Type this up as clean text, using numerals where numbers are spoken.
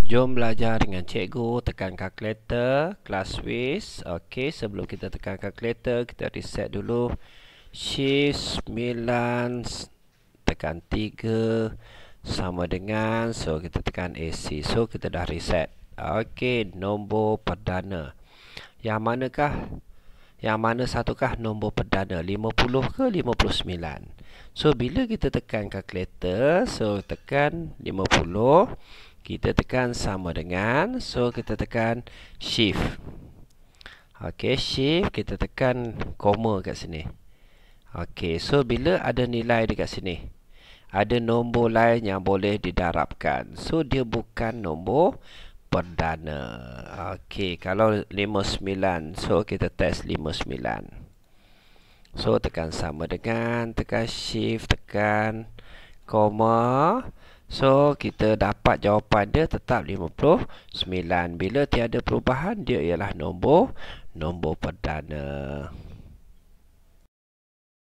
Jom belajar dengan cikgu. Tekan kalkulator, kelas WIS. Okey, sebelum kita tekan kalkulator, kita reset dulu. Shift 9 tekan 3 sama dengan, so kita tekan AC. So kita dah reset. Okey, nombor perdana. Yang manakah? Yang mana satukah nombor perdana? 50 ke 59? So bila kita tekan kalkulator, so tekan 50, kita tekan sama dengan, so kita tekan shift. Okey, shift, kita tekan koma kat sini. Okey, so bila ada nilai dekat sini, ada nombor lain yang boleh didarabkan. So dia bukan nombor perdana. Okey, kalau 59, so kita test 59. So tekan sama dengan, tekan shift, tekan koma. So kita dapat jawapan dia tetap 59. Bila tiada perubahan, dia ialah nombor perdana.